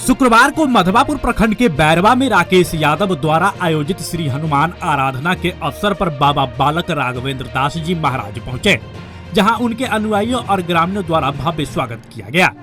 शुक्रवार को मधवापुर प्रखंड के बैरवा में राकेश यादव द्वारा आयोजित श्री हनुमान आराधना के अवसर पर बाबा बालक राघवेंद्र दास जी महाराज पहुंचे, जहां उनके अनुयायियों और ग्रामीणों द्वारा भव्य स्वागत किया गया।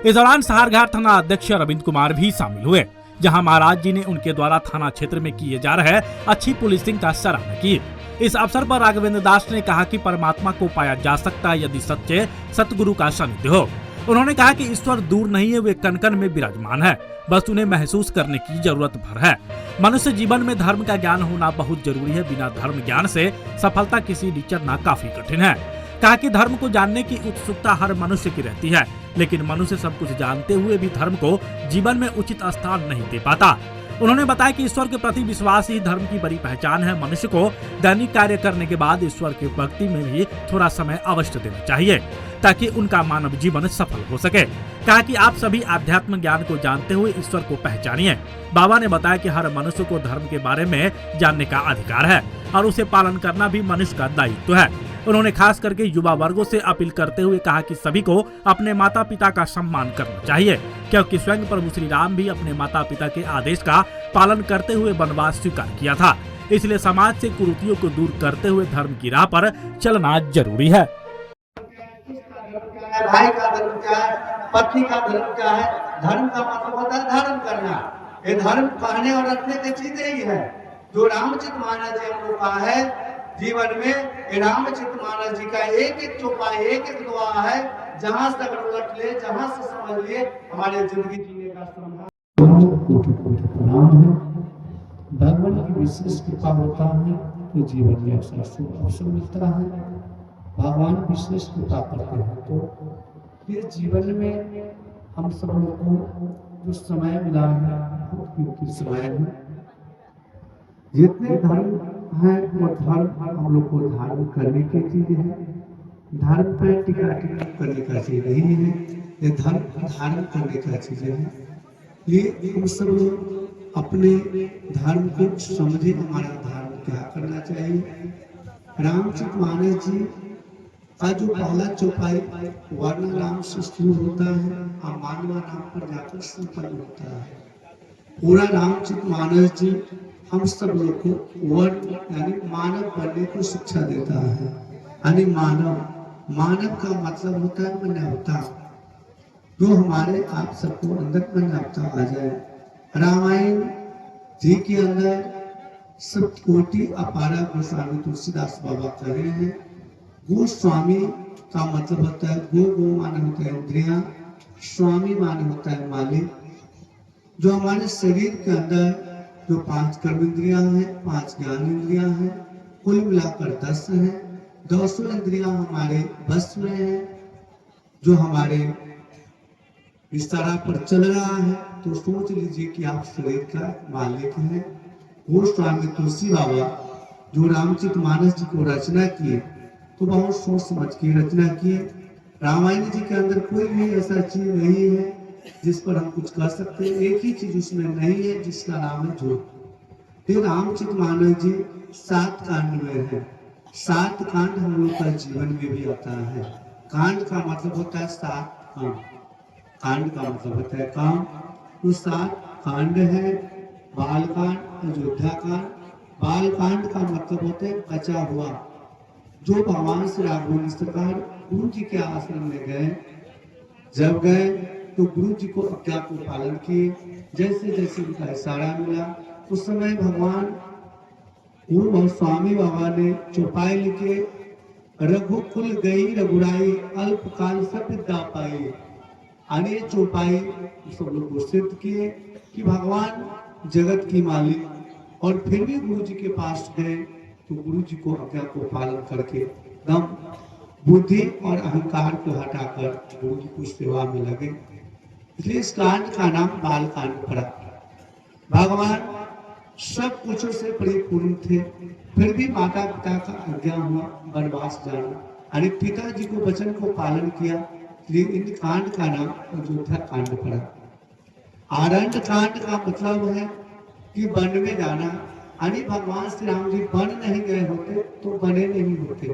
इस दौरान सहारघाट थाना अध्यक्ष रविंद्र कुमार भी शामिल हुए, जहां महाराज जी ने उनके द्वारा थाना क्षेत्र में किए जा रहे अच्छी पुलिसिंग का सराहना की। इस अवसर पर राघवेंद्र दास ने कहा कि परमात्मा को पाया जा सकता है यदि सच्चे सतगुरु का सानिध्य हो। उन्होंने कहा कि ईश्वर दूर नहीं है, वे कण कण में विराजमान है, बस उन्हें महसूस करने की जरूरत भर है। मनुष्य जीवन में धर्म का ज्ञान होना बहुत जरूरी है, बिना धर्म ज्ञान से सफलता किसी लिए चढ़ना काफी कठिन है। कहा कि धर्म को जानने की उत्सुकता हर मनुष्य की रहती है, लेकिन मनुष्य सब कुछ जानते हुए भी धर्म को जीवन में उचित स्थान नहीं दे पाता। उन्होंने बताया कि ईश्वर के प्रति विश्वास ही धर्म की बड़ी पहचान है। मनुष्य को दैनिक कार्य करने के बाद ईश्वर की भक्ति में भी थोड़ा समय अवश्य देना चाहिए, ताकि उनका मानव जीवन सफल हो सके। कहा कि आप सभी आध्यात्म ज्ञान को जानते हुए ईश्वर को पहचानिए। बाबा ने बताया कि हर मनुष्य को धर्म के बारे में जानने का अधिकार है और उसे पालन करना भी मनुष्य का दायित्व है। उन्होंने खास करके युवा वर्गों से अपील करते हुए कहा कि सभी को अपने माता पिता का सम्मान करना चाहिए, क्योंकि स्वयं प्रभु श्री राम भी अपने माता पिता के आदेश का पालन करते हुए वनवास स्वीकार किया था। इसलिए समाज से कुरीतियों को दूर करते हुए धर्म की राह पर चलना जरूरी है। भाई का धर्म क्या है, पत्नी का धर्म क्या है। धर्म का मतलब होता है धारण करना। ये धर्म कहने और रखने की चीजें ही है। जो रामचित मानस जी हमको कहा है जीवन में, रामचित मानस जी का एक एक चौपाई, एक एक दुआ है, जहां से अगर उलट ले, जहां से समझ लिए, हमारे जिंदगी जीने का नाम है। भगवान की विशेष कृपा होता है तो जीवन में ऐसा शुभ अवसर मिलता है। भगवान विशेष कृपा करते हैं तो फिर जीवन में हम सब लोग को जो समय मिला है बहुत कीमती समय है। जितने धर्म है वो धर्म हम लोग को धारण करने की चीज है। धर्म पर टिका करने का चीज नहीं है, ये धर्म धारण करने का चीज है। ये हम सब लोग अपने धर्म को समझे, हमारा धर्म क्या करना चाहिए। रामचित मानस जी का जो पहला चौपाई वर्ण नाम से शुरू होता है और मानवा नाम पर जाकर संपन्न होता है। पूरा रामचित मानस जी हम सब लोग को वर्ण यानी मानव बनने को शिक्षा देता है। यानी मानव का मतलब होता है मानवता, जो हमारे आप सबको अंदर मानवता आ जाए। रामायण जी के अंदर सप्तकोटि अपारा गोस्वामी तुलसीदास बाबा कह रहे हैं। गोस्वामी का मतलब होता है गो माने होता है इंद्रियां, स्वामी माने होता है मालिक। जो हमारे शरीर के अंदर जो 5 कर्म इंद्रियां हैं, 5 ज्ञान इंद्रियां हैं, कुल मिलाकर 10 हैं। 200 इंद्रियां हमारे बस में हैं। जो हमारे विस्तारा पर चल रहा है तो सोच लीजिए कि आप शरीर का मालिक हैं। गोस्वामी तुलसी बाबा जो रामचित मानस जी को रचना किए तो बहुत सोच समझ की रचना किए। रामायण जी के अंदर कोई भी ऐसा चीज नहीं है जिस पर हम कुछ कर सकते हैं। एक ही चीज उसमें नहीं है जिसका नाम है झूठ। फिर रामचित मानस जी 7 कांड में है। 7 कांड हम लोग का जीवन में भी आता है। कांड का मतलब होता है 7 काम। कांड का मतलब होता है काम। तो 7 कांड है। बाल कांड, अयोध्या कांड। बाल कांड का मतलब होता है बचा हुआ। जो भगवान श्री राघवेंद्र सरकार गुरु जी के आश्रम में गए, जब गए तो गुरु जी को आज्ञा को पालन किए। जैसे जैसे उनका इशारा मिला उस समय भगवान गुरु स्वामी बाबा ने चौपाई लिखे, रघुकुल गई रघुराई अल्पकाल सब विद्या पाई। अने चौपाई सब लोग को सिद्ध किए कि भगवान जगत की मालिक। और फिर भी गुरु जी के पास गए तो गुरु जी को आज्ञा को पालन करके दम बुद्धि और अहंकार को हटाकर गुरु जी की सेवा में लगे। इसलिए इस कांड का नाम बाल कांड पड़ा। भगवान सब कुछ से परिपूर्ण थे, फिर भी माता पिता का आज्ञा हुआ वनवास जाना। अरे पिताजी को वचन को पालन किया, इसलिए इन कांड का नाम अयोध्या कांड पड़ा। आरण्य कांड का मतलब है कि वन में जाना। यानी भगवान श्री राम जी वन नहीं गए होते तो बने नहीं होते।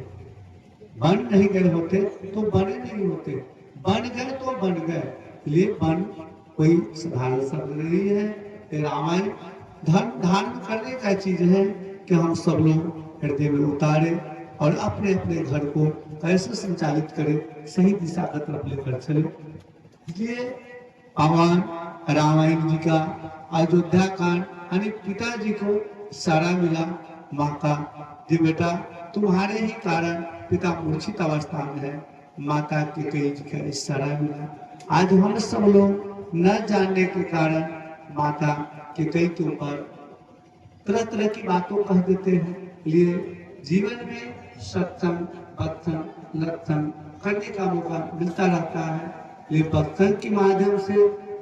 वन नहीं गए होते तो बने नहीं होते। बन गए तो बन गए, इसलिए वन कोई साधारण शब्द नहीं है। ये रामायण धर्म धारण करने का चीज है कि हम सब लोग हृदय में उतारे और अपने अपने घर को कैसे संचालित करें, सही दिशा की तरफ लेकर चले। इसलिए भगवान रामायण जी का अयोध्या कांड यानी पिताजी को सारा मिला, माँ का जी बेटा तुम्हारे ही कारण पिता मूर्छित अवस्था में है, माता के कई जी का इशारा मिला। आज हम सब लोग न जानने के कारण माता के कई के ऊपर तरह तरह की बातों कह देते हैं। लिए जीवन में सत्संग बत्संग लत्संग करने का मौका मिलता रहता है। ये बत्संग के माध्यम से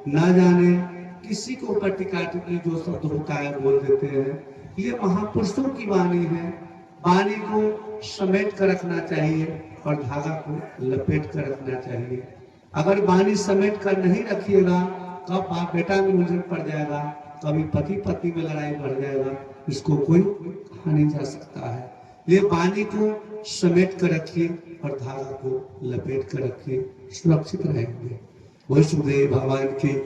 न जाने किसी को ऊपर टिका टिप्पणी जो शब्द होता है बोल देते हैं। ये महापुरुषों की वाणी है, वाणी को समेट कर रखना चाहिए और धागा को लपेट कर रखना चाहिए। अगर वाणी समेट कर नहीं रखिएगा कब बाप बेटा में उलझन पड़ जाएगा, कभी पति पत्नी में लड़ाई बढ़ जाएगा, इसको कोई कहा नहीं जा सकता है। ये वाणी को समेट कर रखिए और धागा को लपेट कर रखिए, सुरक्षित रहेंगे। वही सुखदेव भगवान के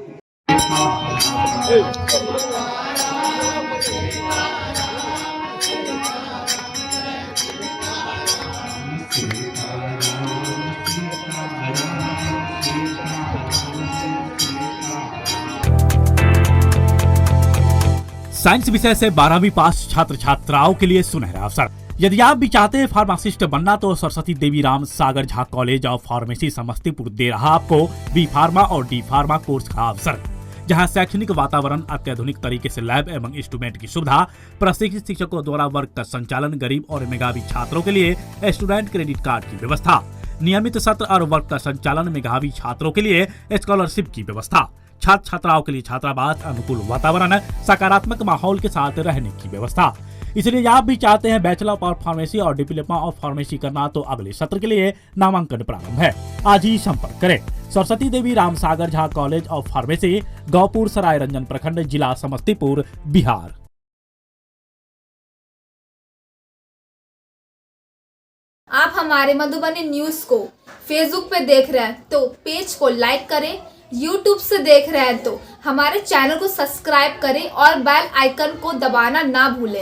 साइंस विषय से 12वीं पास छात्र छात्राओं के लिए सुनहरा अवसर। यदि आप भी चाहते हैं फार्मासिस्ट बनना तो Saraswati Devi Ram Sagar Jha college of pharmacy Samastipur दे रहा आपको बी फार्मा और डी फार्मा कोर्स का अवसर, जहां शैक्षणिक वातावरण, अत्याधुनिक तरीके से लैब एवं इंस्ट्रूमेंट की सुविधा, प्रशिक्षित शिक्षकों द्वारा वर्ग का संचालन, गरीब और मेधावी छात्रों के लिए स्टूडेंट क्रेडिट कार्ड की व्यवस्था, नियमित सत्र और वर्ग का संचालन, मेधावी छात्रों के लिए स्कॉलरशिप की व्यवस्था, छात्र छात्राओं के लिए छात्रावास, अनुकूल वातावरण, सकारात्मक माहौल के साथ रहने की व्यवस्था। इसलिए आप भी चाहते हैं बैचलर ऑफ फार्मेसी और डिप्लोमा ऑफ फार्मेसी करना तो अगले सत्र के लिए नामांकन प्रारंभ है। आज ही संपर्क करें। Saraswati Devi Ram Sagar Jha college of pharmacy, गौपुर सराय रंजन प्रखंड, जिला समस्तीपुर, बिहार। आप हमारे मधुबनी न्यूज को फेसबुक पे देख रहे हैं तो पेज को लाइक करें, यूट्यूब से देख रहे हैं तो हमारे चैनल को सब्सक्राइब करें और बेल आइकन को दबाना ना भूलें।